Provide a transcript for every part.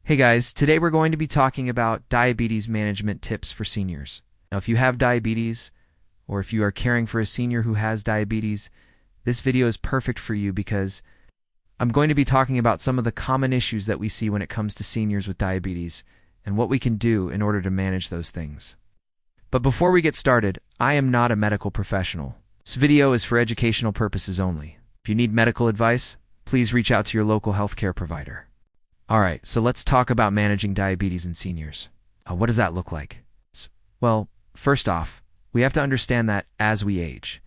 Hey guys, today we're going to be talking about diabetes management tips for seniors. Now, if you have diabetes, or if you are caring for a senior who has diabetes, this video is perfect for you because I'm going to be talking about some of the common issues that we see when it comes to seniors with diabetes and what we can do in order to manage those things. But before we get started, I am not a medical professional. This video is for educational purposes only. If you need medical advice, please reach out to your local healthcare provider. Alright, so let's talk about managing diabetes in seniors. What does that look like? Well, first off, we have to understand that as we age,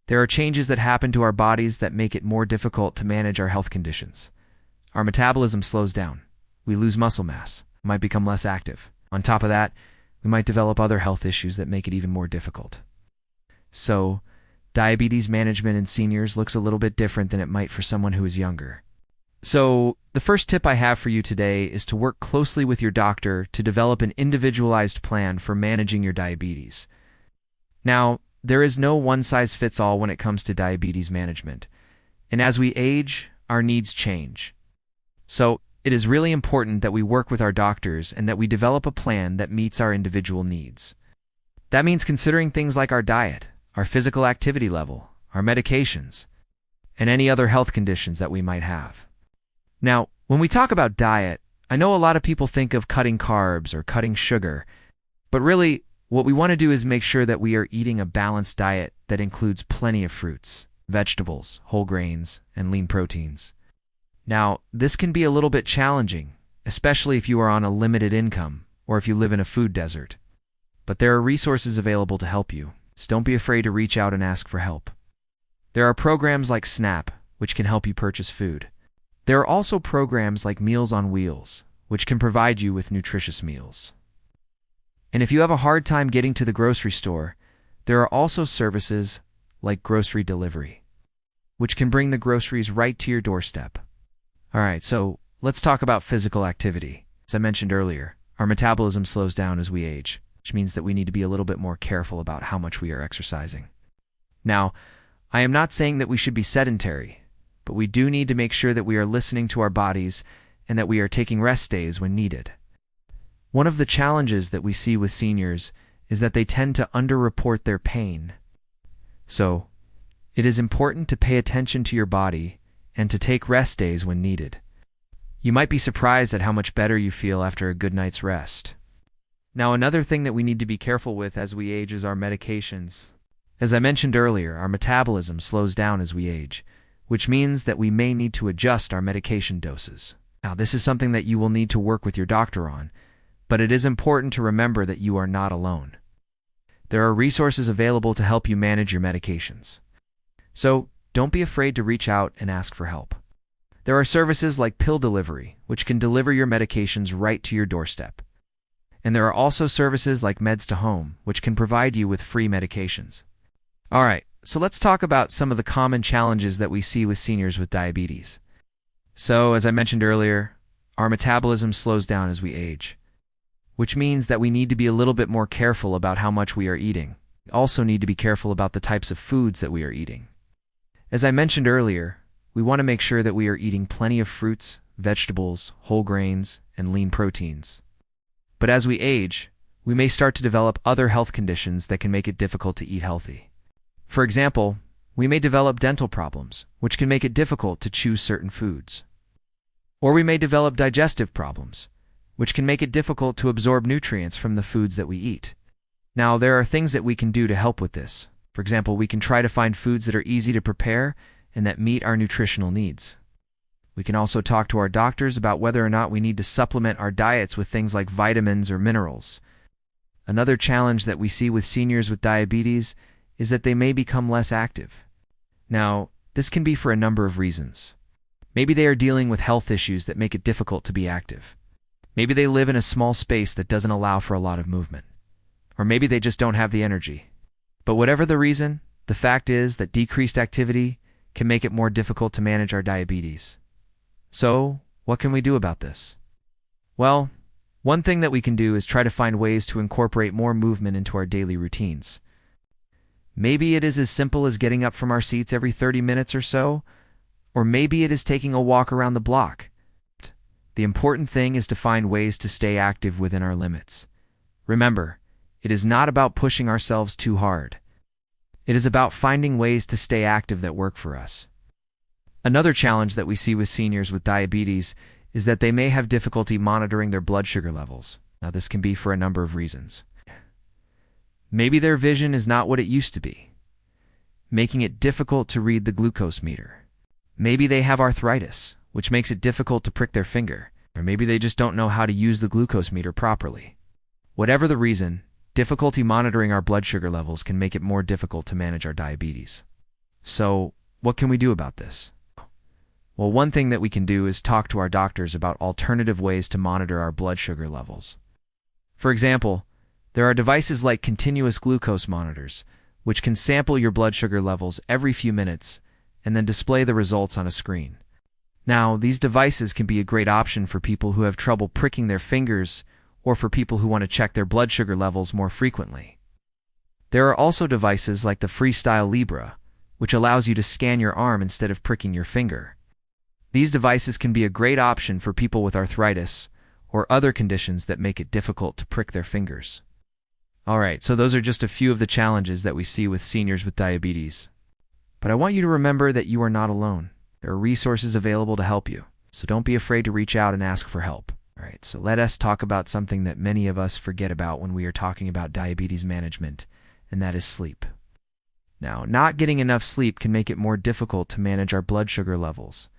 there are changes that happen to our bodies that make it more difficult to manage our health conditions. Our metabolism slows down. We lose muscle mass, might become less active. On top of that, we might develop other health issues that make it even more difficult. So, diabetes management in seniors looks a little bit different than it might for someone who is younger. So, the first tip I have for you today is to work closely with your doctor to develop an individualized plan for managing your diabetes. Now, there is no one-size-fits-all when it comes to diabetes management, and as we age, our needs change. So, it is really important that we work with our doctors and that we develop a plan that meets our individual needs. That means considering things like our diet, our physical activity level, our medications, and any other health conditions that we might have. Now, when we talk about diet, I know a lot of people think of cutting carbs or cutting sugar, but really, what we want to do is make sure that we are eating a balanced diet that includes plenty of fruits, vegetables, whole grains, and lean proteins. Now, this can be a little bit challenging, especially if you are on a limited income or if you live in a food desert. But there are resources available to help you, so don't be afraid to reach out and ask for help. There are programs like SNAP, which can help you purchase food. There are also programs like Meals on Wheels, which can provide you with nutritious meals. And if you have a hard time getting to the grocery store, there are also services like grocery delivery, which can bring the groceries right to your doorstep. Alright, so let's talk about physical activity. As I mentioned earlier, our metabolism slows down as we age, which means that we need to be a little bit more careful about how much we are exercising. Now, I am not saying that we should be sedentary, but we do need to make sure that we are listening to our bodies and that we are taking rest days when needed. One of the challenges that we see with seniors is that they tend to underreport their pain. So, it is important to pay attention to your body and to take rest days when needed. You might be surprised at how much better you feel after a good night's rest. Now, another thing that we need to be careful with as we age is our medications. As I mentioned earlier, our metabolism slows down as we age, which means that we may need to adjust our medication doses. Now, this is something that you will need to work with your doctor on, but it is important to remember that you are not alone. There are resources available to help you manage your medications. So, don't be afraid to reach out and ask for help. There are services like pill delivery, which can deliver your medications right to your doorstep. And there are also services like Meds to Home, which can provide you with free medications. Alright, so let's talk about some of the common challenges that we see with seniors with diabetes. So, as I mentioned earlier, our metabolism slows down as we age, which means that we need to be a little bit more careful about how much we are eating. We also need to be careful about the types of foods that we are eating. As I mentioned earlier, we want to make sure that we are eating plenty of fruits, vegetables, whole grains, and lean proteins. But as we age, we may start to develop other health conditions that can make it difficult to eat healthy. For example, we may develop dental problems, which can make it difficult to choose certain foods. Or we may develop digestive problems, which can make it difficult to absorb nutrients from the foods that we eat. Now, there are things that we can do to help with this. For example, we can try to find foods that are easy to prepare and that meet our nutritional needs. We can also talk to our doctors about whether or not we need to supplement our diets with things like vitamins or minerals. Another challenge that we see with seniors with diabetes is that they may become less active. Now, this can be for a number of reasons. Maybe they are dealing with health issues that make it difficult to be active. Maybe they live in a small space that doesn't allow for a lot of movement. Or maybe they just don't have the energy. But whatever the reason, the fact is that decreased activity can make it more difficult to manage our diabetes. So, what can we do about this? Well, one thing that we can do is try to find ways to incorporate more movement into our daily routines. Maybe it is as simple as getting up from our seats every 30 minutes or so, or maybe it is taking a walk around the block. The important thing is to find ways to stay active within our limits. Remember, it is not about pushing ourselves too hard. It is about finding ways to stay active that work for us. Another challenge that we see with seniors with diabetes is that they may have difficulty monitoring their blood sugar levels. Now, this can be for a number of reasons. Maybe their vision is not what it used to be, making it difficult to read the glucose meter. Maybe they have arthritis, which makes it difficult to prick their finger, or maybe they just don't know how to use the glucose meter properly. Whatever the reason, difficulty monitoring our blood sugar levels can make it more difficult to manage our diabetes. So, what can we do about this? Well, one thing that we can do is talk to our doctors about alternative ways to monitor our blood sugar levels. For example, there are devices like continuous glucose monitors, which can sample your blood sugar levels every few minutes and then display the results on a screen. Now, these devices can be a great option for people who have trouble pricking their fingers or for people who want to check their blood sugar levels more frequently. There are also devices like the Freestyle Libra, which allows you to scan your arm instead of pricking your finger. These devices can be a great option for people with arthritis or other conditions that make it difficult to prick their fingers. Alright, so those are just a few of the challenges that we see with seniors with diabetes. But I want you to remember that you are not alone. There are resources available to help you, so don't be afraid to reach out and ask for help. Alright, so let us talk about something that many of us forget about when we are talking about diabetes management, and that is sleep. Now, not getting enough sleep can make it more difficult to manage our blood sugar levels,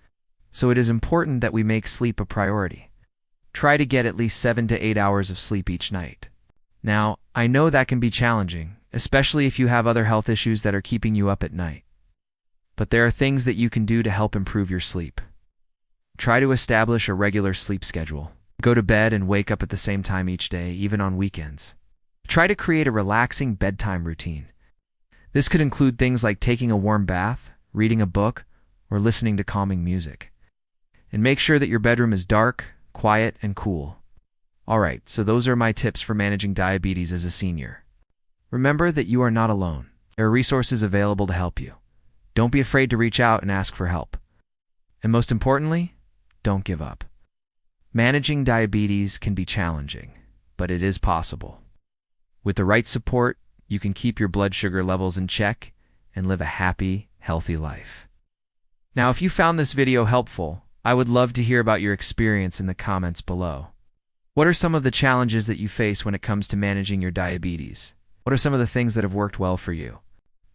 so it is important that we make sleep a priority. Try to get at least 7 to 8 hours of sleep each night. Now, I know that can be challenging, especially if you have other health issues that are keeping you up at night. But there are things that you can do to help improve your sleep. Try to establish a regular sleep schedule. Go to bed and wake up at the same time each day, even on weekends. Try to create a relaxing bedtime routine. This could include things like taking a warm bath, reading a book, or listening to calming music. And make sure that your bedroom is dark, quiet, and cool. Alright, so those are my tips for managing diabetes as a senior. Remember that you are not alone. There are resources available to help you. Don't be afraid to reach out and ask for help. And most importantly, don't give up. Managing diabetes can be challenging, but it is possible. With the right support, you can keep your blood sugar levels in check and live a happy, healthy life. Now, if you found this video helpful, I would love to hear about your experience in the comments below. What are some of the challenges that you face when it comes to managing your diabetes? What are some of the things that have worked well for you?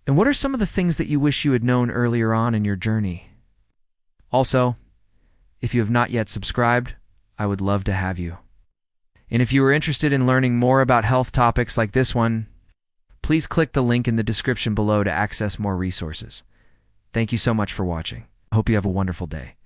And what are some of the things that you wish you had known earlier on in your journey? Also, if you have not yet subscribed, I would love to have you. And if you are interested in learning more about health topics like this one, please click the link in the description below to access more resources. Thank you so much for watching. I hope you have a wonderful day.